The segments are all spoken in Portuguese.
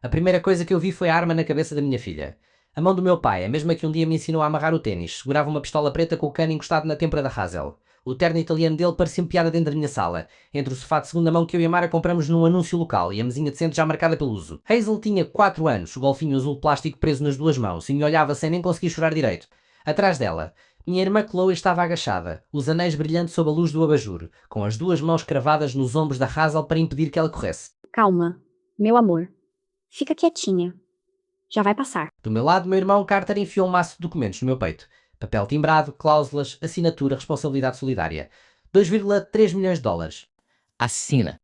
A primeira coisa que eu vi foi a arma na cabeça da minha filha. A mão do meu pai, a mesma que um dia me ensinou a amarrar o ténis, segurava uma pistola preta com o cano encostado na têmpora da Hazel. O terno italiano dele parecia-me piada dentro da minha sala, entre o sofá de segunda mão que eu e a Mara compramos num anúncio local e a mesinha de centro já marcada pelo uso. Hazel tinha 4 anos, o golfinho azul plástico preso nas duas mãos, e me olhava sem nem conseguir chorar direito. Atrás dela, minha irmã Chloe estava agachada, os anéis brilhando sob a luz do abajur, com as duas mãos cravadas nos ombros da Hazel para impedir que ela corresse. Calma, meu amor. Fica quietinha. Já vai passar. Do meu lado, meu irmão Carter enfiou um maço de documentos no meu peito. Papel timbrado, cláusulas, assinatura, responsabilidade solidária. 2,3 milhões de dólares. Assina.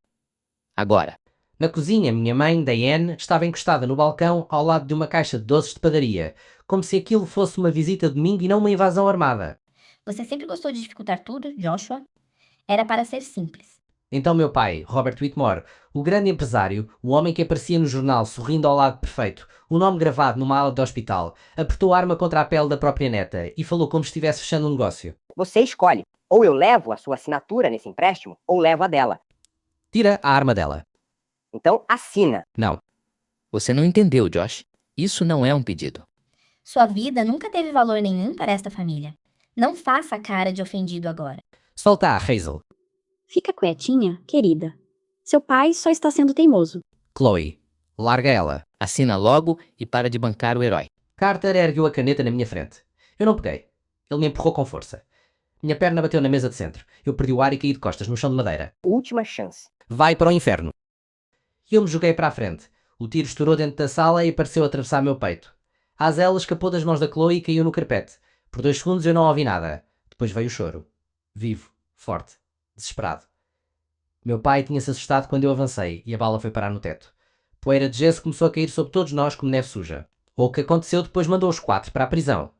Agora. Na cozinha, minha mãe, Diane, estava encostada no balcão ao lado de uma caixa de doces de padaria, como se aquilo fosse uma visita de domingo e não uma invasão armada. Você sempre gostou de dificultar tudo, Joshua? Era para ser simples. Então meu pai, Robert Whitmore, o grande empresário, o homem que aparecia no jornal sorrindo ao lado perfeito, o nome gravado numa ala de hospital, apertou a arma contra a pele da própria neta e falou como se estivesse fechando um negócio. Você escolhe. Ou eu levo a sua assinatura nesse empréstimo, ou levo a dela. Tira a arma dela. Então assina. Não. Você não entendeu, Josh. Isso não é um pedido. Sua vida nunca teve valor nenhum para esta família. Não faça a cara de ofendido agora. Solta a Hazel. Fica quietinha, querida. Seu pai só está sendo teimoso. Chloe. Larga ela. Assina logo e para de bancar o herói. Carter ergueu a caneta na minha frente. Eu não peguei. Ele me empurrou com força. Minha perna bateu na mesa de centro. Eu perdi o ar e caí de costas no chão de madeira. Última chance. Vai para o inferno. Eu me joguei para a frente. O tiro estourou dentro da sala e pareceu atravessar meu peito. A Hazel escapou das mãos da Chloe e caiu no carpete. Por 2 segundos eu não ouvi nada. Depois veio o choro. Vivo, forte, desesperado. Meu pai tinha-se assustado quando eu avancei e a bala foi parar no teto. Poeira de gesso começou a cair sobre todos nós como neve suja. O que aconteceu depois mandou os 4 para a prisão.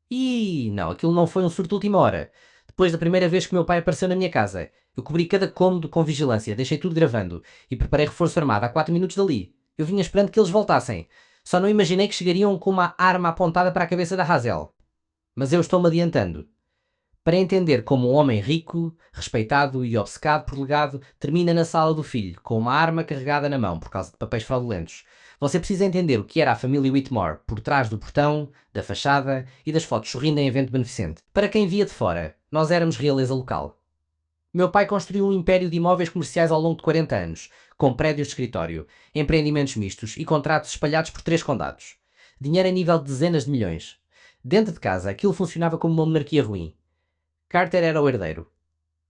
E não, aquilo não foi um surto de última hora. Depois da primeira vez que meu pai apareceu na minha casa, eu cobri cada cômodo com vigilância, deixei tudo gravando e preparei reforço armado a 4 minutos dali. Eu vinha esperando que eles voltassem. Só não imaginei que chegariam com uma arma apontada para a cabeça da Hazel. Mas eu estou-me adiantando. Para entender como um homem rico, respeitado e obcecado por legado termina na sala do filho, com uma arma carregada na mão por causa de papéis fraudulentos, você precisa entender o que era a família Whitmore por trás do portão, da fachada e das fotos sorrindo em evento beneficente. Para quem via de fora, nós éramos realeza local. Meu pai construiu um império de imóveis comerciais ao longo de 40 anos, com prédios de escritório, empreendimentos mistos e contratos espalhados por 3 condados. Dinheiro a nível de dezenas de milhões. Dentro de casa, aquilo funcionava como uma monarquia ruim. Carter era o herdeiro.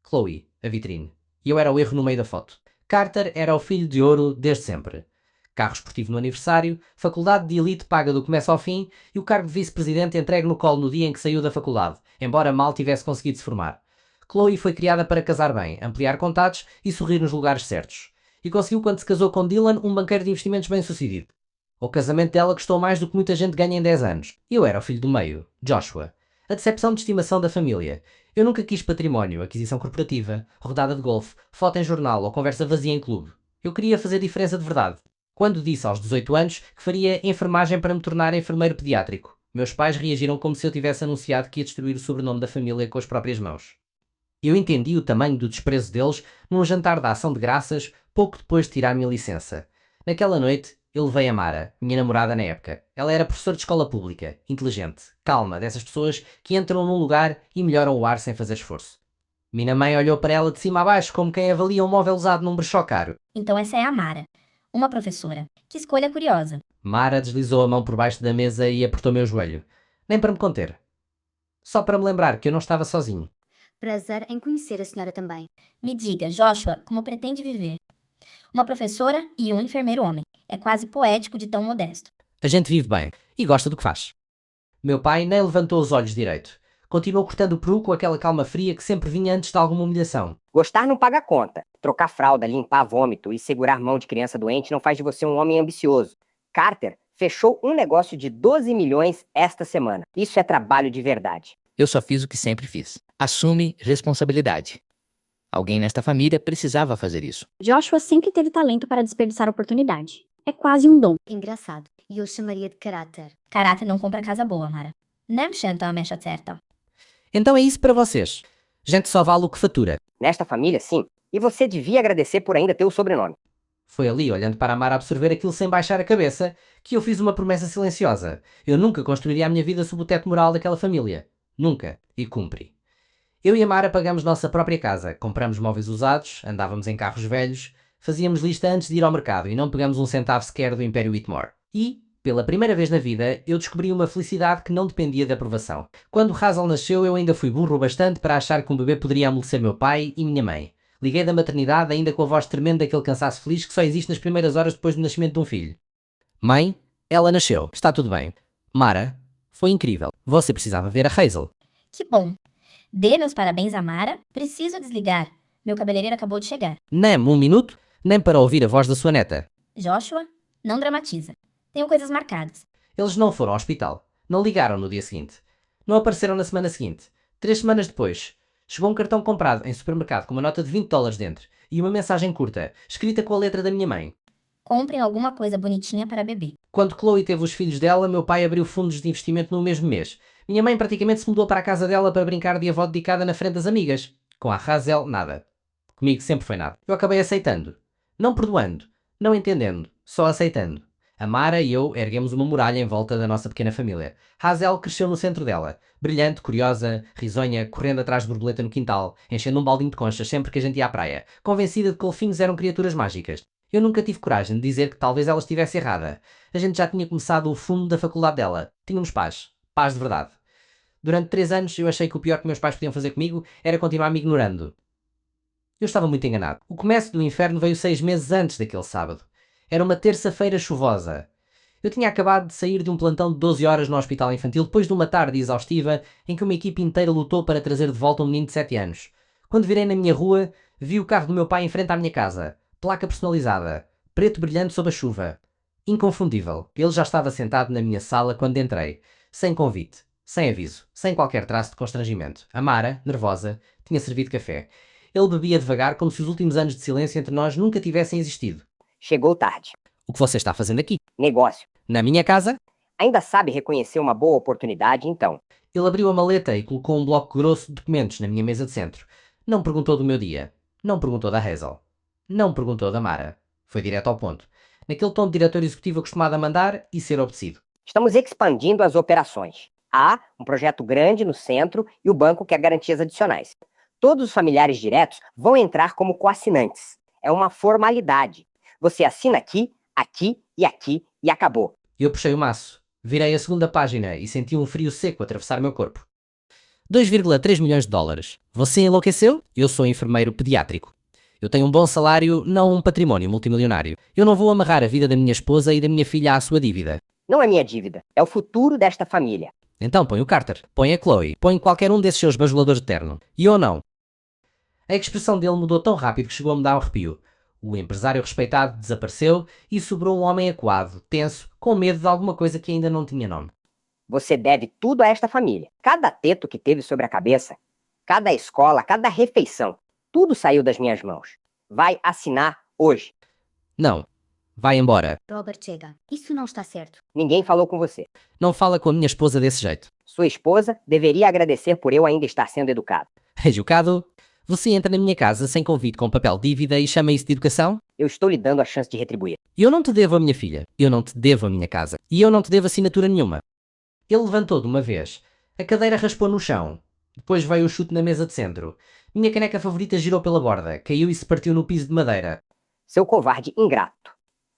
Chloe, a vitrine. E eu era o erro no meio da foto. Carter era o filho de ouro desde sempre. Carro esportivo no aniversário, faculdade de elite paga do começo ao fim e o cargo de vice-presidente entregue no colo no dia em que saiu da faculdade, embora mal tivesse conseguido se formar. Chloe foi criada para casar bem, ampliar contatos e sorrir nos lugares certos. E conseguiu quando se casou com Dylan, um banqueiro de investimentos bem-sucedido. O casamento dela custou mais do que muita gente ganha em 10 anos. Eu era o filho do meio, Joshua. A decepção de estimação da família. Eu nunca quis património, aquisição corporativa, rodada de golfe, foto em jornal ou conversa vazia em clube. Eu queria fazer diferença de verdade. Quando disse aos 18 anos que faria enfermagem para me tornar enfermeiro pediátrico, meus pais reagiram como se eu tivesse anunciado que ia destruir o sobrenome da família com as próprias mãos. Eu entendi o tamanho do desprezo deles num jantar de ação de graças, pouco depois de tirar a minha licença. Naquela noite, eu levei a Mara, minha namorada na época. Ela era professora de escola pública, inteligente, calma, dessas pessoas que entram num lugar e melhoram o ar sem fazer esforço. Minha mãe olhou para ela de cima a baixo como quem avalia um móvel usado num brechó caro. Então essa é a Mara, uma professora. Que escolha curiosa. Mara deslizou a mão por baixo da mesa e apertou meu joelho. Nem para me conter. Só para me lembrar que eu não estava sozinho. Prazer em conhecer a senhora também. Me diga, Joshua, como pretende viver? Uma professora e um enfermeiro homem. É quase poético de tão modesto. A gente vive bem e gosta do que faz. Meu pai nem levantou os olhos direito. Continuou cortando o peru com aquela calma fria que sempre vinha antes de alguma humilhação. Gostar não paga conta. Trocar fralda, limpar vômito e segurar mão de criança doente não faz de você um homem ambicioso. Carter fechou um negócio de 12 milhões esta semana. Isso é trabalho de verdade. Eu só fiz o que sempre fiz. Assume responsabilidade. Alguém nesta família precisava fazer isso. Joshua sempre teve talento para desperdiçar oportunidade. É quase um dom. Engraçado. E eu chamaria de caráter. Caráter não compra casa boa, Mara. Nem senta a mecha certa. Então é isso para vocês. Gente só vale o que fatura. Nesta família, sim. E você devia agradecer por ainda ter o sobrenome. Foi ali, olhando para a Mara absorver aquilo sem baixar a cabeça, que eu fiz uma promessa silenciosa. Eu nunca construiria a minha vida sob o teto moral daquela família. Nunca. E cumpri. Eu e a Mara pagamos nossa própria casa, compramos móveis usados, andávamos em carros velhos, fazíamos lista antes de ir ao mercado e não pegamos um centavo sequer do Império Whitmore. E, pela primeira vez na vida, eu descobri uma felicidade que não dependia da aprovação. Quando Hazel nasceu, eu ainda fui burro bastante para achar que um bebê poderia amolecer meu pai e minha mãe. Liguei da maternidade ainda com a voz tremenda daquele cansaço feliz que só existe nas primeiras horas depois do nascimento de um filho. Mãe, ela nasceu. Está tudo bem. Mara, foi incrível. Você precisava ver a Hazel. Que bom. Dê meus parabéns a Mara. Preciso desligar. Meu cabeleireiro acabou de chegar. Nem um minuto, nem para ouvir a voz da sua neta. Joshua, não dramatiza. Tenho coisas marcadas. Eles não foram ao hospital. Não ligaram no dia seguinte. Não apareceram na semana seguinte. 3 semanas depois, chegou um cartão comprado em supermercado com uma nota de $20 dentro e uma mensagem curta, escrita com a letra da minha mãe. Comprem alguma coisa bonitinha para bebê. Quando Chloe teve os filhos dela, meu pai abriu fundos de investimento no mesmo mês. Minha mãe praticamente se mudou para a casa dela para brincar de avó dedicada na frente das amigas. Com a Hazel, nada. Comigo sempre foi nada. Eu acabei aceitando. Não perdoando. Não entendendo. Só aceitando. A Mara e eu erguemos uma muralha em volta da nossa pequena família. Hazel cresceu no centro dela. Brilhante, curiosa, risonha, correndo atrás de borboleta no quintal, enchendo um baldinho de conchas sempre que a gente ia à praia. Convencida de que golfinhos eram criaturas mágicas. Eu nunca tive coragem de dizer que talvez ela estivesse errada. A gente já tinha começado o fundo da faculdade dela. Tínhamos paz. Paz de verdade. Durante 3 anos eu achei que o pior que meus pais podiam fazer comigo era continuar me ignorando. Eu estava muito enganado. O começo do inferno veio 6 meses antes daquele sábado. Era uma terça-feira chuvosa. Eu tinha acabado de sair de um plantão de 12 horas no hospital infantil depois de uma tarde exaustiva em que uma equipe inteira lutou para trazer de volta um menino de 7 anos. Quando virei na minha rua, vi o carro do meu pai em frente à minha casa. Placa personalizada. Preto brilhante sob a chuva. Inconfundível. Ele já estava sentado na minha sala quando entrei. Sem convite. Sem aviso. Sem qualquer traço de constrangimento. A Mara, nervosa, tinha servido café. Ele bebia devagar como se os últimos anos de silêncio entre nós nunca tivessem existido. Chegou tarde. O que você está fazendo aqui? Negócio. Na minha casa? Ainda sabe reconhecer uma boa oportunidade, então. Ele abriu a maleta e colocou um bloco grosso de documentos na minha mesa de centro. Não perguntou do meu dia. Não perguntou da Hazel. Não perguntou da Mara. Foi direto ao ponto. Naquele tom de diretor executivo acostumado a mandar e ser obedecido. Estamos expandindo as operações. Há um projeto grande no centro e o banco quer garantias adicionais. Todos os familiares diretos vão entrar como coassinantes. É uma formalidade. Você assina aqui, aqui e acabou. Eu puxei o maço. Virei a segunda página e senti um frio seco atravessar meu corpo. 2,3 milhões de dólares. Você enlouqueceu? Eu sou enfermeiro pediátrico. Eu tenho um bom salário, não um património multimilionário. Eu não vou amarrar a vida da minha esposa e da minha filha à sua dívida. Não é minha dívida, é o futuro desta família. Então põe o Carter, põe a Chloe, põe qualquer um desses seus bajuladores de terno. E eu não. A expressão dele mudou tão rápido que chegou a me dar um arrepio. O empresário respeitado desapareceu e sobrou um homem acuado, tenso, com medo de alguma coisa que ainda não tinha nome. Você deve tudo a esta família. Cada teto que teve sobre a cabeça, cada escola, cada refeição, tudo saiu das minhas mãos. Vai assinar hoje. Não. Vai embora. Robert, chega. Isso não está certo. Ninguém falou com você. Não fala com a minha esposa desse jeito. Sua esposa deveria agradecer por eu ainda estar sendo educado. Educado? Você entra na minha casa sem convite com papel de dívida e chama isso de educação? Eu estou lhe dando a chance de retribuir. Eu não te devo a minha filha. Eu não te devo a minha casa. E eu não te devo assinatura nenhuma. Ele levantou de uma vez. A cadeira raspou no chão. Depois veio o chute na mesa de centro. Minha caneca favorita girou pela borda. Caiu e se partiu no piso de madeira. Seu covarde ingrato.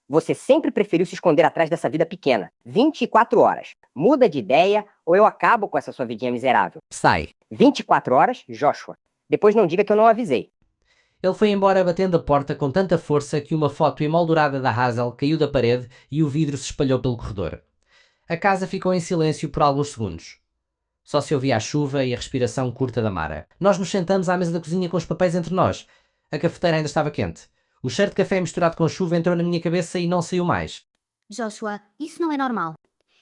Você sempre preferiu se esconder atrás dessa vida pequena. 24 horas. Muda de ideia ou eu acabo com essa sua vidinha miserável. Sai. 24 horas, Joshua. Depois não diga que eu não avisei. Ele foi embora batendo a porta com tanta força que uma foto emoldurada da Hazel caiu da parede e o vidro se espalhou pelo corredor. A casa ficou em silêncio por alguns segundos. Só se ouvia a chuva e a respiração curta da Mara. Nós nos sentamos à mesa da cozinha com os papéis entre nós. A cafeteira ainda estava quente. O cheiro de café misturado com chuva entrou na minha cabeça e não saiu mais. Joshua, isso não é normal.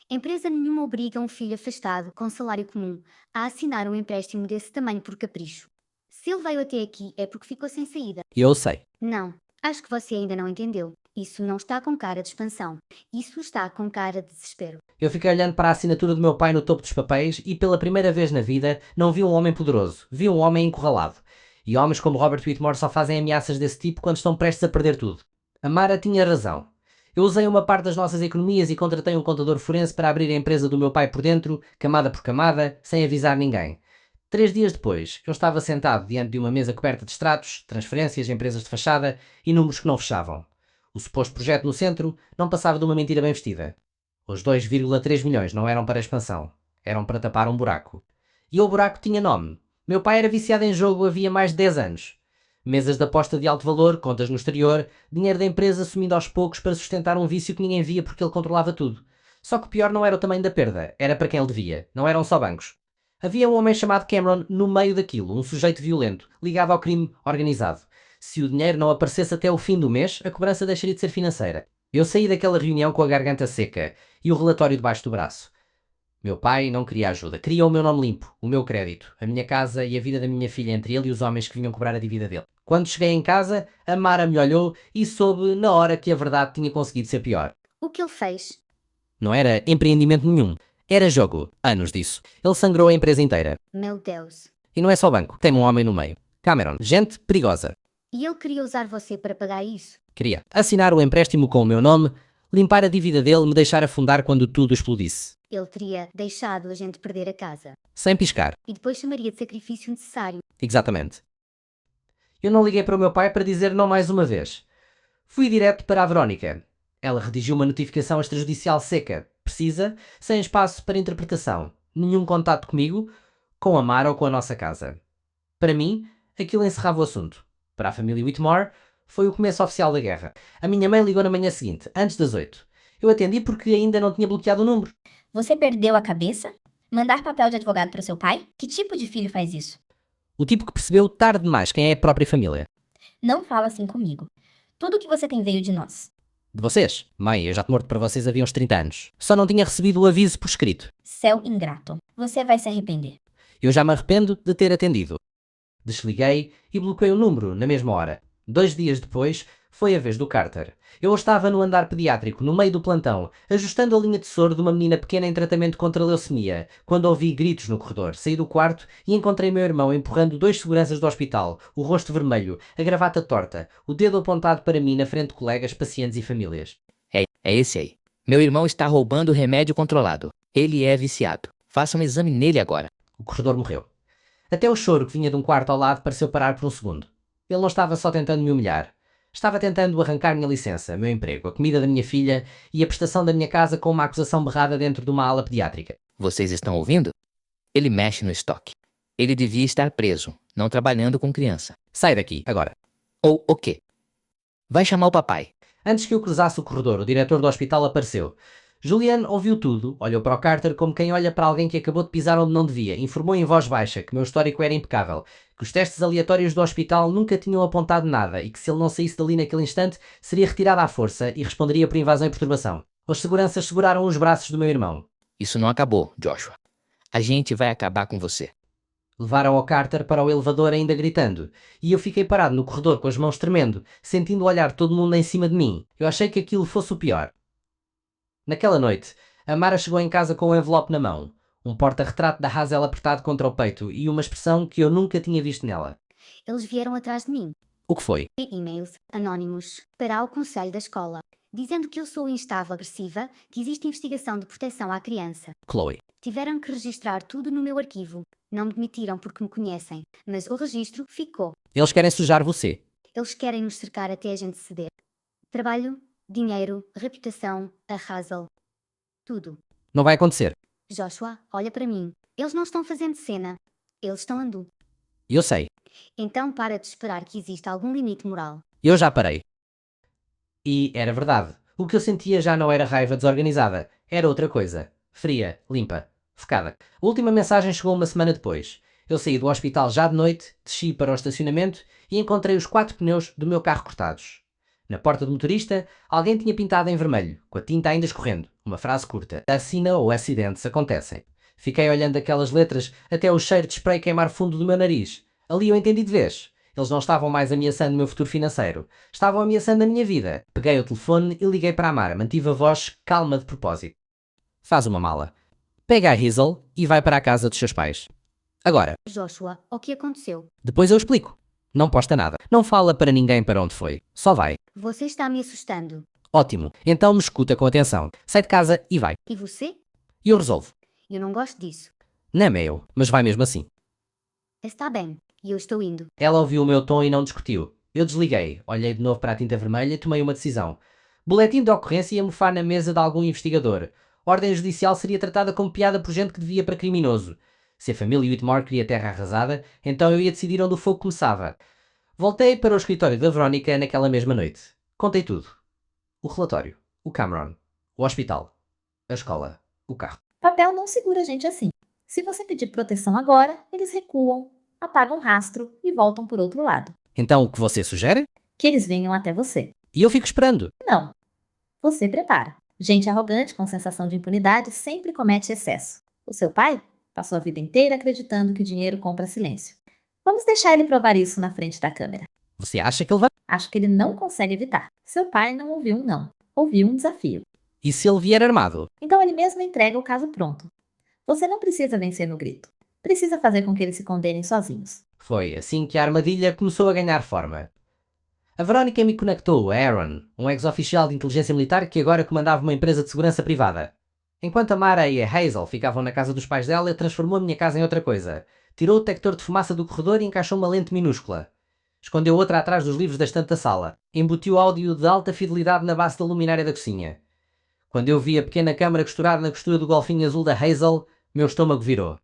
Empresa nenhuma obriga um filho afastado, com salário comum, a assinar um empréstimo desse tamanho por capricho. Se ele veio até aqui é porque ficou sem saída. Eu sei. Não, acho que você ainda não entendeu. Isso não está com cara de expansão. Isso está com cara de desespero. Eu fiquei olhando para a assinatura do meu pai no topo dos papéis e pela primeira vez na vida não vi um homem poderoso. Vi um homem encurralado. E homens como Robert Whitmore só fazem ameaças desse tipo quando estão prestes a perder tudo. A Mara tinha razão. Eu usei uma parte das nossas economias e contratei um contador forense para abrir a empresa do meu pai por dentro, camada por camada, sem avisar ninguém. 3 dias depois, eu estava sentado diante de uma mesa coberta de extratos, transferências, empresas de fachada e números que não fechavam. O suposto projeto no centro não passava de uma mentira bem vestida. Os 2,3 milhões não eram para expansão, eram para tapar um buraco. E o buraco tinha nome. Meu pai era viciado em jogo havia mais de 10 anos. Mesas de aposta de alto valor, contas no exterior, dinheiro da empresa sumindo aos poucos para sustentar um vício que ninguém via porque ele controlava tudo. Só que o pior não era o tamanho da perda, era para quem ele devia, não eram só bancos. Havia um homem chamado Cameron no meio daquilo, um sujeito violento, ligado ao crime organizado. Se o dinheiro não aparecesse até o fim do mês, a cobrança deixaria de ser financeira. Eu saí daquela reunião com a garganta seca e o relatório debaixo do braço. Meu pai não queria ajuda, queria o meu nome limpo, o meu crédito, a minha casa e a vida da minha filha entre ele e os homens que vinham cobrar a dívida dele. Quando cheguei em casa, a Mara me olhou e soube na hora que a verdade tinha conseguido ser pior. O que ele fez? Não era empreendimento nenhum, era jogo, anos disso. Ele sangrou a empresa inteira. Meu Deus. E não é só banco, tem um homem no meio. Cameron, gente perigosa. E ele queria usar você para pagar isso? Queria assinar o empréstimo com o meu nome, limpar a dívida dele, me deixar afundar quando tudo explodisse. Ele teria deixado a gente perder a casa. Sem piscar. E depois chamaria de sacrifício necessário. Exatamente. Eu não liguei para o meu pai para dizer não mais uma vez. Fui direto para a Verónica. Ela redigiu uma notificação extrajudicial seca, precisa, sem espaço para interpretação. Nenhum contato comigo, com a Mara ou com a nossa casa. Para mim, aquilo encerrava o assunto. Para a família Whitmore, foi o começo oficial da guerra. A minha mãe ligou na manhã seguinte, antes das 8. Eu atendi porque ainda não tinha bloqueado o número. Você perdeu a cabeça? Mandar papel de advogado para o seu pai? Que tipo de filho faz isso? O tipo que percebeu tarde demais quem é a própria família. Não fala assim comigo. Tudo que você tem veio de nós. De vocês? Mãe, eu já te morto para vocês havia uns 30 anos. Só não tinha recebido o aviso por escrito. Céu ingrato. Você vai se arrepender. Eu já me arrependo de ter atendido. Desliguei e bloqueei o número na mesma hora. 2 dias depois, foi a vez do Carter. Eu estava no andar pediátrico, no meio do plantão, ajustando a linha de soro de uma menina pequena em tratamento contra a leucemia, quando ouvi gritos no corredor. Saí do quarto e encontrei meu irmão empurrando 2 seguranças do hospital, o rosto vermelho, a gravata torta, o dedo apontado para mim na frente de colegas, pacientes e famílias. É esse aí. Meu irmão está roubando remédio controlado. Ele é viciado. Faça um exame nele agora. O corredor morreu. Até o choro que vinha de um quarto ao lado pareceu parar por um segundo. Ele não estava só tentando me humilhar. Estava tentando arrancar minha licença, meu emprego, a comida da minha filha e a prestação da minha casa com uma acusação berrada dentro de uma ala pediátrica. Vocês estão ouvindo? Ele mexe no estoque. Ele devia estar preso, não trabalhando com criança. Sai daqui, agora. Ou o quê? Vai chamar o papai. Antes que eu cruzasse o corredor, o diretor do hospital apareceu. Julian ouviu tudo, olhou para o Carter como quem olha para alguém que acabou de pisar onde não devia, informou em voz baixa que meu histórico era impecável, que os testes aleatórios do hospital nunca tinham apontado nada e que se ele não saísse dali naquele instante, seria retirado à força e responderia por invasão e perturbação. Os seguranças seguraram os braços do meu irmão. Isso não acabou, Joshua. A gente vai acabar com você. Levaram o Carter para o elevador ainda gritando, e eu fiquei parado no corredor com as mãos tremendo, sentindo o olhar de todo mundo em cima de mim. Eu achei que aquilo fosse o pior. Naquela noite, a Mara chegou em casa com um envelope na mão, um porta-retrato da Hazel apertado contra o peito e uma expressão que eu nunca tinha visto nela. Eles vieram atrás de mim. O que foi? E-mails anónimos para o conselho da escola, dizendo que eu sou instável agressiva, que existe investigação de proteção à criança. Chloe. Tiveram que registrar tudo no meu arquivo. Não me demitiram porque me conhecem, mas o registro ficou. Eles querem sujar você. Eles querem nos cercar até a gente ceder. Trabalho, dinheiro, reputação, a Hazel. Tudo. Não vai acontecer. Joshua, olha para mim. Eles não estão fazendo cena. Eles estão andando. Eu sei. Então para de esperar que exista algum limite moral. Eu já parei. E era verdade. O que eu sentia já não era raiva desorganizada. Era outra coisa. Fria, limpa, focada. A última mensagem chegou uma semana depois. Eu saí do hospital já de noite, desci para o estacionamento e encontrei os 4 pneus do meu carro cortados. Na porta do motorista, alguém tinha pintado em vermelho, com a tinta ainda escorrendo, uma frase curta. Assina ou acidentes acontecem. Fiquei olhando aquelas letras até o cheiro de spray queimar fundo do meu nariz. Ali eu entendi de vez. Eles não estavam mais ameaçando o meu futuro financeiro. Estavam ameaçando a minha vida. Peguei o telefone e liguei para a Mara. Mantive a voz calma de propósito. Faz uma mala. Pega a Hazel e vai para a casa dos seus pais. Agora. Joshua, o que aconteceu? Depois eu explico. Não posta nada. Não fala para ninguém para onde foi. Só vai. Você está me assustando. Ótimo. Então me escuta com atenção. Sai de casa e vai. E você? E eu resolvo. Eu não gosto disso. Não é meu, mas vai mesmo assim. Está bem. E eu estou indo. Ela ouviu o meu tom e não discutiu. Eu desliguei, olhei de novo para a tinta vermelha e tomei uma decisão. Boletim de ocorrência ia mofar na mesa de algum investigador. Ordem judicial seria tratada como piada por gente que devia para criminoso. Se a família Whitmore queria terra arrasada, então eu ia decidir onde o fogo começava. Voltei para o escritório da Verónica naquela mesma noite. Contei tudo. O relatório, o Cameron, o hospital, a escola, o carro. Papel não segura a gente assim. Se você pedir proteção agora, eles recuam, apagam rastro e voltam por outro lado. Então o que você sugere? Que eles venham até você. E eu fico esperando. Não. Você prepara. Gente arrogante com sensação de impunidade sempre comete excesso. O seu pai passou a vida inteira acreditando que o dinheiro compra silêncio. Vamos deixar ele provar isso na frente da câmera. Você acha que ele vai? Acho que ele não consegue evitar. Seu pai não ouviu um não. Ouviu um desafio. E se ele vier armado? Então ele mesmo entrega o caso pronto. Você não precisa vencer no grito. Precisa fazer com que eles se condenem sozinhos. Foi assim que a armadilha começou a ganhar forma. A Verónica me conectou a Aaron, um ex-oficial de inteligência militar que agora comandava uma empresa de segurança privada. Enquanto a Mara e a Hazel ficavam na casa dos pais dela, transformou a minha casa em outra coisa. Tirou o detector de fumaça do corredor e encaixou uma lente minúscula. Escondeu outra atrás dos livros da estante da sala. Embutiu áudio de alta fidelidade na base da luminária da cozinha. Quando eu vi a pequena câmara costurada na costura do golfinho azul da Hazel, meu estômago virou.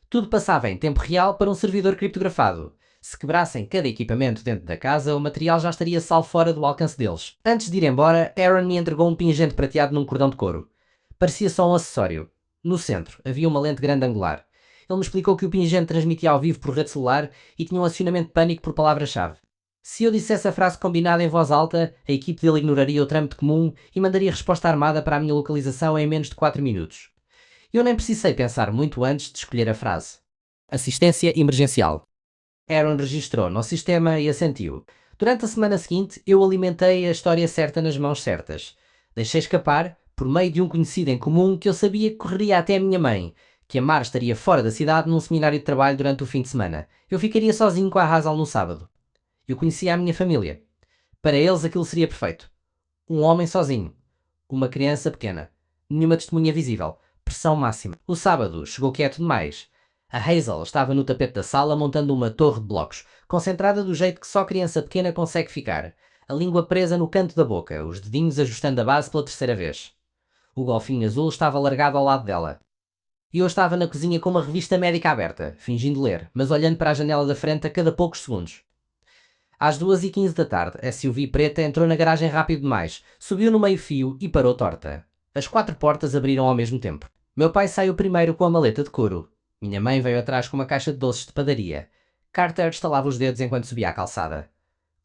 Tudo passava em tempo real para um servidor criptografado. Se quebrassem cada equipamento dentro da casa, o material já estaria salvo fora do alcance deles. Antes de ir embora, Aaron me entregou um pingente prateado num cordão de couro. Parecia só um acessório. No centro, havia uma lente grande angular. Ele me explicou que o pingente transmitia ao vivo por rede celular e tinha um acionamento de pânico por palavra-chave. Se eu dissesse a frase combinada em voz alta, a equipe dele ignoraria o trâmite comum e mandaria resposta armada para a minha localização em menos de 4 minutos. Eu nem precisei pensar muito antes de escolher a frase. Assistência emergencial. Aaron registrou no sistema e assentiu. Durante a semana seguinte, eu alimentei a história certa nas mãos certas. Deixei escapar, por meio de um conhecido em comum, que eu sabia que correria até a minha mãe, que a Mar estaria fora da cidade num seminário de trabalho durante o fim de semana. Eu ficaria sozinho com a Hazel no sábado. Eu conhecia a minha família. Para eles aquilo seria perfeito. Um homem sozinho. Uma criança pequena. Nenhuma testemunha visível. Pressão máxima. O sábado chegou quieto demais. A Hazel estava no tapete da sala montando uma torre de blocos, concentrada do jeito que só criança pequena consegue ficar. A língua presa no canto da boca, os dedinhos ajustando a base pela terceira vez. O golfinho azul estava largado ao lado dela. E eu estava na cozinha com uma revista médica aberta, fingindo ler, mas olhando para a janela da frente a cada poucos segundos. Às 2h15 da tarde, a SUV preta entrou na garagem rápido demais, subiu no meio-fio e parou torta. As 4 portas abriram ao mesmo tempo. Meu pai saiu primeiro com a maleta de couro. Minha mãe veio atrás com uma caixa de doces de padaria. Carter estalava os dedos enquanto subia a calçada.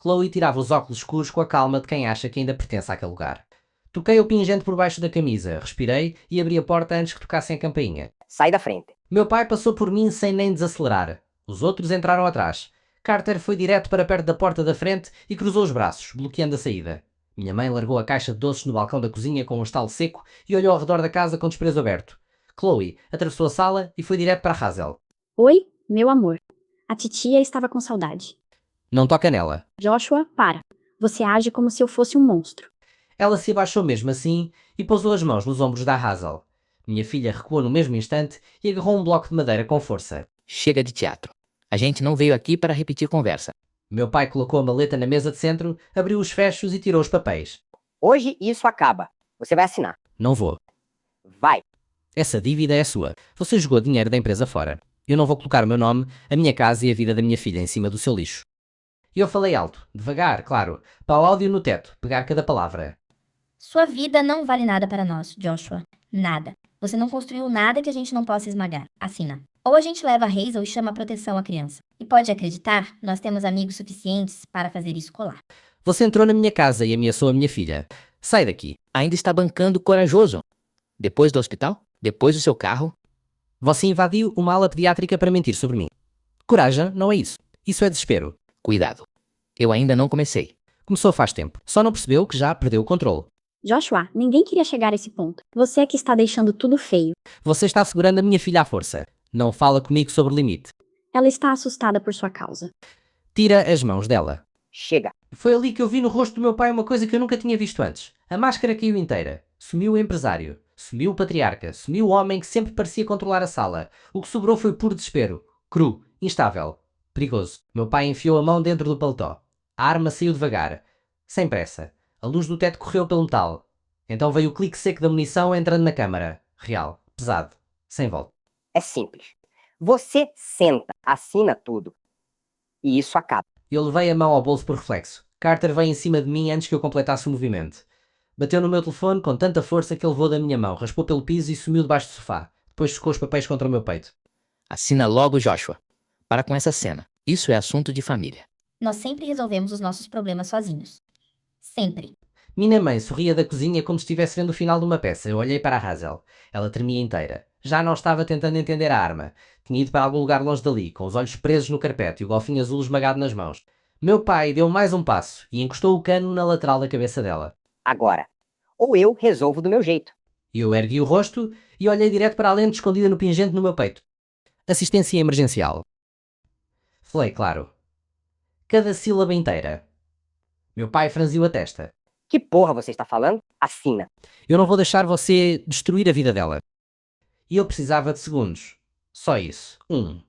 Chloe tirava os óculos escuros com a calma de quem acha que ainda pertence àquele lugar. Toquei o pingente por baixo da camisa, respirei e abri a porta antes que tocassem a campainha. Sai da frente. Meu pai passou por mim sem nem desacelerar. Os outros entraram atrás. Carter foi direto para perto da porta da frente e cruzou os braços, bloqueando a saída. Minha mãe largou a caixa de doces no balcão da cozinha com um estalo seco e olhou ao redor da casa com desprezo aberto. Chloe atravessou a sala e foi direto para a Hazel. Oi, meu amor. A titia estava com saudade. Não toca nela. Joshua, para. Você age como se eu fosse um monstro. Ela se abaixou mesmo assim e pousou as mãos nos ombros da Hazel. Minha filha recuou no mesmo instante e agarrou um bloco de madeira com força. Chega de teatro. A gente não veio aqui para repetir conversa. Meu pai colocou a maleta na mesa de centro, abriu os fechos e tirou os papéis. Hoje isso acaba. Você vai assinar. Não vou. Vai. Essa dívida é sua. Você jogou dinheiro da empresa fora. Eu não vou colocar o meu nome, a minha casa e a vida da minha filha em cima do seu lixo. E eu falei alto, devagar, claro, para o áudio no teto, pegar cada palavra. Sua vida não vale nada para nós, Joshua. Nada. Você não construiu nada que a gente não possa esmagar. Assina. Ou a gente leva a Hazel e chama a proteção à criança. E pode acreditar, nós temos amigos suficientes para fazer isso colar. Você entrou na minha casa e ameaçou a minha filha. Sai daqui. Ainda está bancando corajoso. Depois do hospital? Depois do seu carro? Você invadiu uma ala pediátrica para mentir sobre mim. Coragem não é isso. Isso é desespero. Cuidado. Eu ainda não comecei. Começou faz tempo. Só não percebeu que já perdeu o controle. Joshua, ninguém queria chegar a esse ponto. Você é que está deixando tudo feio. Você está segurando a minha filha à força. Não fala comigo sobre limite. Ela está assustada por sua causa. Tira as mãos dela. Chega. Foi ali que eu vi no rosto do meu pai uma coisa que eu nunca tinha visto antes. A máscara caiu inteira. Sumiu o empresário. Sumiu o patriarca. Sumiu o homem que sempre parecia controlar a sala. O que sobrou foi puro desespero. Cru. Instável. Perigoso. Meu pai enfiou a mão dentro do paletó. A arma saiu devagar. Sem pressa. A luz do teto correu pelo metal. Então veio o clique seco da munição entrando na câmara. Real. Pesado. Sem volta. É simples. Você senta, assina tudo. E isso acaba. Eu levei a mão ao bolso por reflexo. Carter veio em cima de mim antes que eu completasse o movimento. Bateu no meu telefone com tanta força que ele levou da minha mão, raspou pelo piso e sumiu debaixo do sofá. Depois secou os papéis contra o meu peito. Assina logo, Joshua. Para com essa cena. Isso é assunto de família. Nós sempre resolvemos os nossos problemas sozinhos. Sempre. Minha mãe sorria da cozinha como se estivesse vendo o final de uma peça. Eu olhei para a Hazel. Ela tremia inteira. Já não estava tentando entender a arma. Tinha ido para algum lugar longe dali, com os olhos presos no carpete e o golfinho azul esmagado nas mãos. Meu pai deu mais um passo e encostou o cano na lateral da cabeça dela. Agora. Ou eu resolvo do meu jeito. Eu ergui o rosto e olhei direto para a lente escondida no pingente no meu peito. Assistência emergencial. Falei, claro. Cada sílaba inteira. Meu pai franziu a testa. Que porra você está falando? Assina. Eu não vou deixar você destruir a vida dela. E eu precisava de segundos. Só isso. 1,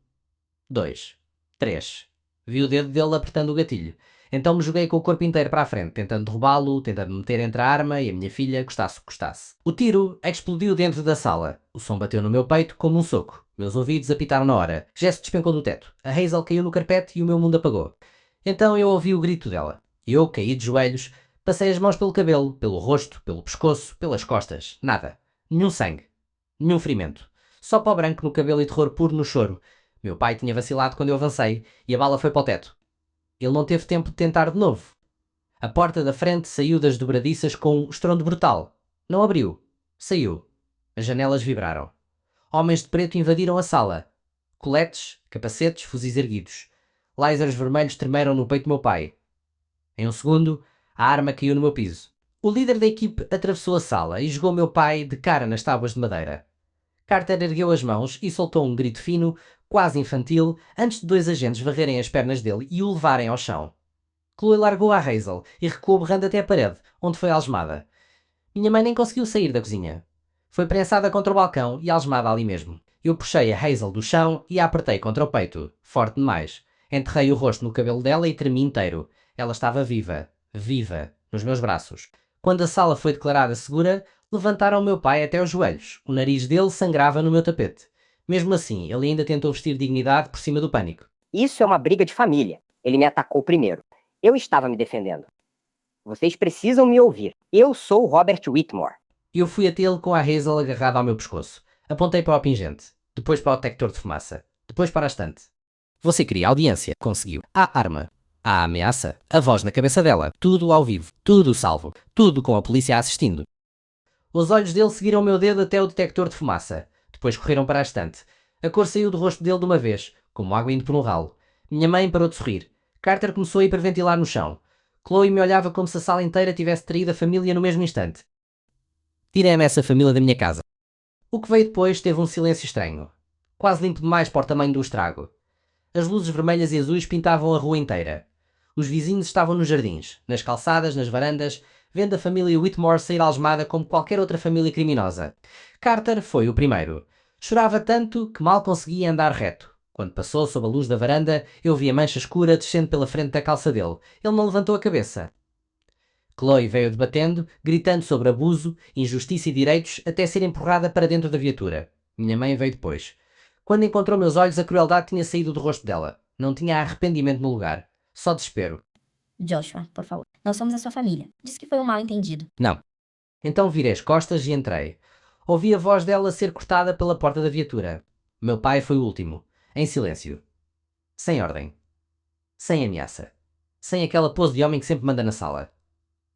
2, 3. Vi o dedo dele apertando o gatilho. Então me joguei com o corpo inteiro para a frente, tentando derrubá-lo, tentando me meter entre a arma e a minha filha, gostasse o que gostasse. O tiro explodiu dentro da sala. O som bateu no meu peito como um soco. Meus ouvidos apitaram na hora. Jess despencou do teto. A Hazel caiu no carpete e o meu mundo apagou. Então eu ouvi o grito dela. Eu caí de joelhos, passei as mãos pelo cabelo, pelo rosto, pelo pescoço, pelas costas. Nada. Nenhum sangue. Nenhum ferimento. Só pó branco no cabelo e terror puro no choro. Meu pai tinha vacilado quando eu avancei e a bala foi para o teto. Ele não teve tempo de tentar de novo. A porta da frente saiu das dobradiças com um estrondo brutal. Não abriu. Saiu. As janelas vibraram. Homens de preto invadiram a sala. Coletes, capacetes, fuzis erguidos. Lasers vermelhos tremeram no peito do meu pai. Em um segundo, a arma caiu no meu piso. O líder da equipe atravessou a sala e jogou meu pai de cara nas tábuas de madeira. Carter ergueu as mãos e soltou um grito fino, quase infantil, antes de 2 agentes varrerem as pernas dele e o levarem ao chão. Chloe largou a Hazel e recuou berrando até a parede, onde foi algemada. Minha mãe nem conseguiu sair da cozinha. Foi prensada contra o balcão e algemada ali mesmo. Eu puxei a Hazel do chão e a apertei contra o peito, forte demais. Enterrei o rosto no cabelo dela e tremi inteiro. Ela estava viva, viva, nos meus braços. Quando a sala foi declarada segura, levantaram o meu pai até os joelhos. O nariz dele sangrava no meu tapete. Mesmo assim, ele ainda tentou vestir dignidade por cima do pânico. Isso é uma briga de família. Ele me atacou primeiro. Eu estava me defendendo. Vocês precisam me ouvir. Eu sou o Robert Whitmore. Eu fui até ele com a Hazel agarrada ao meu pescoço. Apontei para o pingente, depois para o detector de fumaça, depois para a estante. Você queria audiência. Conseguiu. A arma. A ameaça. A voz na cabeça dela. Tudo ao vivo. Tudo salvo. Tudo com a polícia assistindo. Os olhos dele seguiram o meu dedo até o detector de fumaça. Depois correram para a estante. A cor saiu do rosto dele de uma vez, como água indo por um ralo. Minha mãe parou de sorrir. Carter começou a hiperventilar no chão. Chloe me olhava como se a sala inteira tivesse traído a família no mesmo instante. Tirem-me essa família da minha casa. O que veio depois teve um silêncio estranho. Quase limpo demais para o tamanho do estrago. As luzes vermelhas e azuis pintavam a rua inteira. Os vizinhos estavam nos jardins, nas calçadas, nas varandas, vendo a família Whitmore sair algemada como qualquer outra família criminosa. Carter foi o primeiro. Chorava tanto que mal conseguia andar reto. Quando passou sob a luz da varanda, eu vi a mancha escura descendo pela frente da calça dele. Ele não levantou a cabeça. Chloe veio debatendo, gritando sobre abuso, injustiça e direitos, até ser empurrada para dentro da viatura. Minha mãe veio depois. Quando encontrou meus olhos, a crueldade tinha saído do rosto dela. Não tinha arrependimento no lugar. Só desespero. Joshua, por favor. Nós somos a sua família. Disse que foi um mal-entendido. Não. Então virei as costas e entrei. Ouvi a voz dela ser cortada pela porta da viatura. Meu pai foi o último. Em silêncio. Sem ordem. Sem ameaça. Sem aquela pose de homem que sempre manda na sala.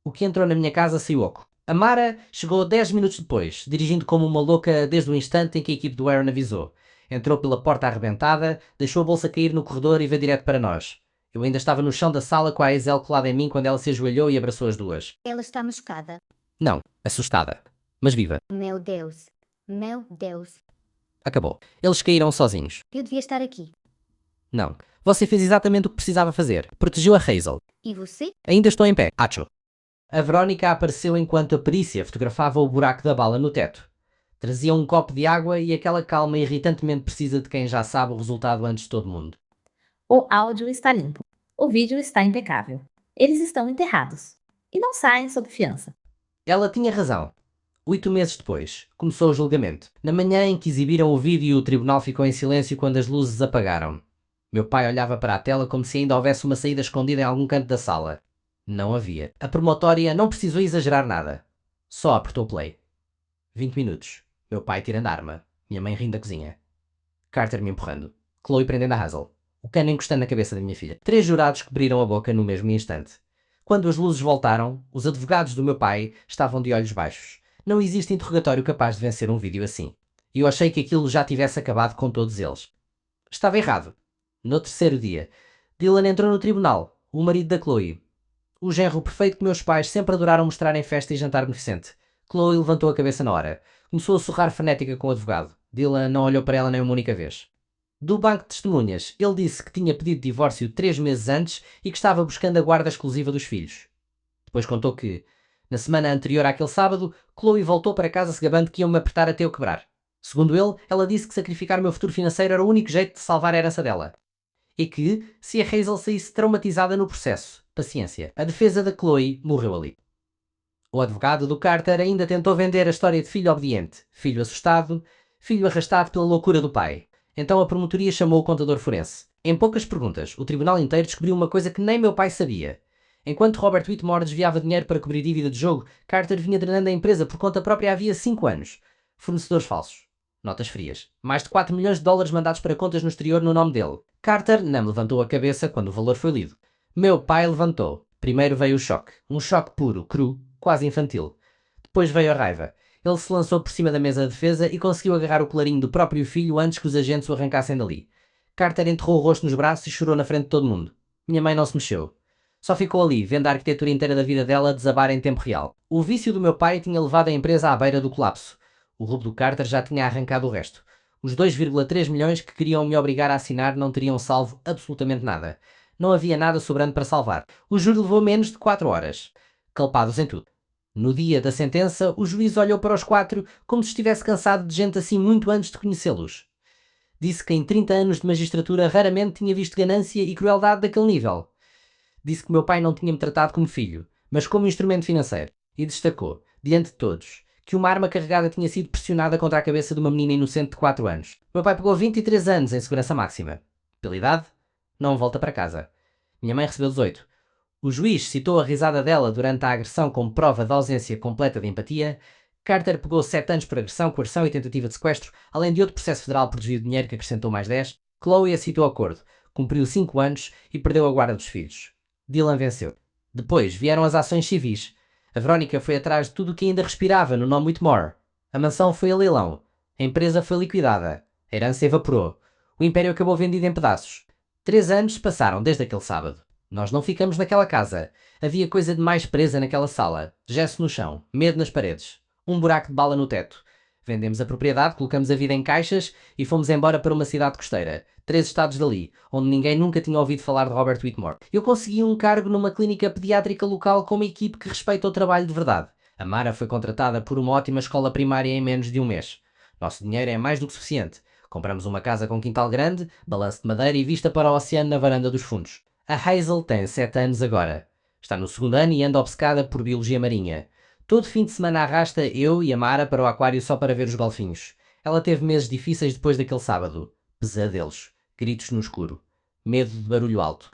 O que entrou na minha casa saiu oco. A Mara chegou 10 minutos depois, dirigindo como uma louca desde o instante em que a equipe do Aaron avisou. Entrou pela porta arrebentada, deixou a bolsa cair no corredor e veio direto para nós. Eu ainda estava no chão da sala com a Hazel colada em mim quando ela se ajoelhou e abraçou as duas. Ela está machucada. Não, assustada. Mas viva. Meu Deus. Meu Deus. Acabou. Eles caíram sozinhos. Eu devia estar aqui. Não, Você fez exatamente o que precisava fazer. Protegeu a Hazel. E você? Ainda estou em pé. Acho. A Verónica apareceu enquanto a perícia fotografava o buraco da bala no teto. Trazia um copo de água e aquela calma irritantemente precisa de quem já sabe o resultado antes de todo mundo. O áudio está limpo. O vídeo está impecável. Eles estão enterrados. E não saem sob fiança. Ela tinha razão. 8 meses depois, começou o julgamento. Na manhã em que exibiram o vídeo, o tribunal ficou em silêncio quando as luzes apagaram. Meu pai olhava para a tela como se ainda houvesse uma saída escondida em algum canto da sala. Não havia. A promotória não precisou exagerar nada. Só apertou play. 20 minutos. Meu pai tirando a arma. Minha mãe rindo da cozinha. Carter me empurrando. Chloe prendendo a Hazel. O cano encostando na cabeça da minha filha. 3 jurados que abriram a boca no mesmo instante. Quando as luzes voltaram, os advogados do meu pai estavam de olhos baixos. Não existe interrogatório capaz de vencer um vídeo assim. E eu achei que aquilo já tivesse acabado com todos eles. Estava errado. No terceiro dia, Dylan entrou no tribunal, o marido da Chloe. O genro perfeito que meus pais sempre adoraram mostrar em festa e jantar beneficente. Chloe levantou a cabeça na hora. Começou a sorrar frenética com o advogado. Dylan não olhou para ela nem uma única vez. Do banco de testemunhas, ele disse que tinha pedido divórcio 3 meses antes e que estava buscando a guarda exclusiva dos filhos. Depois contou que, na semana anterior àquele sábado, Chloe voltou para casa se gabando que iam-me apertar até eu quebrar. Segundo ele, ela disse que sacrificar o meu futuro financeiro era o único jeito de salvar a herança dela. E que, se a Hazel saísse traumatizada no processo, paciência, a defesa da Chloe morreu ali. O advogado do Carter ainda tentou vender a história de filho obediente, filho assustado, filho arrastado pela loucura do pai. Então a promotoria chamou o contador forense. Em poucas perguntas, o tribunal inteiro descobriu uma coisa que nem meu pai sabia. Enquanto Robert Whitmore desviava dinheiro para cobrir dívida de jogo, Carter vinha drenando a empresa por conta própria havia 5 anos. Fornecedores falsos. Notas frias. Mais de 4 milhões de dólares mandados para contas no exterior no nome dele. Carter não levantou a cabeça quando o valor foi lido. Meu pai levantou. Primeiro veio o choque. Um choque puro, cru, quase infantil. Depois veio a raiva. Ele se lançou por cima da mesa de defesa e conseguiu agarrar o colarinho do próprio filho antes que os agentes o arrancassem dali. Carter enterrou o rosto nos braços e chorou na frente de todo mundo. Minha mãe não se mexeu. Só ficou ali, vendo a arquitetura inteira da vida dela desabar em tempo real. O vício do meu pai tinha levado a empresa à beira do colapso. O roubo do Carter já tinha arrancado o resto. Os 2,3 milhões que queriam me obrigar a assinar não teriam salvo absolutamente nada. Não havia nada sobrando para salvar. O júri levou menos de 4 horas. Culpados em tudo. No dia da sentença, o juiz olhou para os 4 como se estivesse cansado de gente assim muito antes de conhecê-los. Disse que em 30 anos de magistratura raramente tinha visto ganância e crueldade daquele nível. Disse que meu pai não tinha-me tratado como filho, mas como instrumento financeiro. E destacou, diante de todos, que uma arma carregada tinha sido pressionada contra a cabeça de uma menina inocente de 4 anos. Meu pai pegou 23 anos em segurança máxima. Pela idade, não volta para casa. Minha mãe recebeu 18. O juiz citou a risada dela durante a agressão como prova de ausência completa de empatia. Carter pegou 7 anos por agressão, coerção e tentativa de sequestro, além de outro processo federal por desvio de dinheiro que acrescentou mais 10. Chloe aceitou o acordo, cumpriu 5 anos e perdeu a guarda dos filhos. Dylan venceu. Depois vieram as ações civis. A Verónica foi atrás de tudo o que ainda respirava no nome Whitmore. A mansão foi a leilão. A empresa foi liquidada. A herança evaporou. O império acabou vendido em pedaços. 3 anos se passaram desde aquele sábado. Nós não ficamos naquela casa. Havia coisa de mais presa naquela sala. Gesso no chão. Medo nas paredes. Um buraco de bala no teto. Vendemos a propriedade, colocamos a vida em caixas e fomos embora para uma cidade costeira. 3 estados dali, onde ninguém nunca tinha ouvido falar de Robert Whitmore. Eu consegui um cargo numa clínica pediátrica local com uma equipe que respeita o trabalho de verdade. A Mara foi contratada por uma ótima escola primária em menos de um mês. Nosso dinheiro é mais do que suficiente. Compramos uma casa com quintal grande, balanço de madeira e vista para o oceano na varanda dos fundos. A Hazel tem 7 anos agora. Está no 2º ano e anda obcecada por biologia marinha. Todo fim de semana arrasta eu e a Mara para o aquário só para ver os golfinhos. Ela teve meses difíceis depois daquele sábado. Pesadelos. Gritos no escuro. Medo de barulho alto.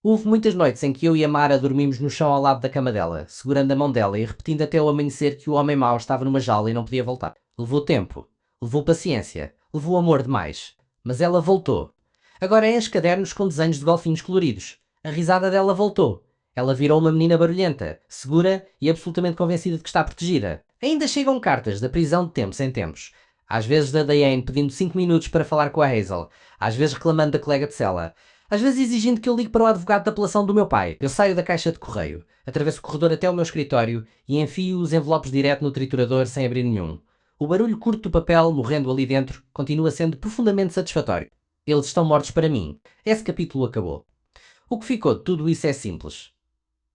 Houve muitas noites em que eu e a Mara dormimos no chão ao lado da cama dela, segurando a mão dela e repetindo até o amanhecer que o homem mau estava numa jaula e não podia voltar. Levou tempo. Levou paciência. Levou amor demais. Mas ela voltou. Agora enche cadernos com desenhos de golfinhos coloridos. A risada dela voltou. Ela virou uma menina barulhenta, segura e absolutamente convencida de que está protegida. Ainda chegam cartas da prisão de tempos em tempos. Às vezes da Diane pedindo 5 minutos para falar com a Hazel. Às vezes reclamando da colega de cela. Às vezes exigindo que eu ligue para o advogado da apelação do meu pai. Eu saio da caixa de correio, atravesso o corredor até o meu escritório e enfio os envelopes direto no triturador sem abrir nenhum. O barulho curto do papel, morrendo ali dentro, continua sendo profundamente satisfatório. Eles estão mortos para mim. Esse capítulo acabou. O que ficou de tudo isso é simples.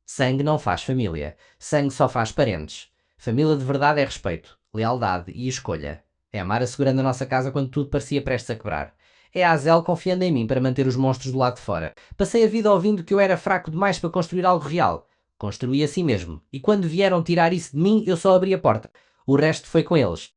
Sangue não faz família. Sangue só faz parentes. Família de verdade é respeito, lealdade e escolha. É amar a segurando a nossa casa quando tudo parecia prestes a quebrar. É a Azel confiando em mim para manter os monstros do lado de fora. Passei a vida ouvindo que eu era fraco demais para construir algo real. Construí assim mesmo. E quando vieram tirar isso de mim, eu só abri a porta. O resto foi com eles.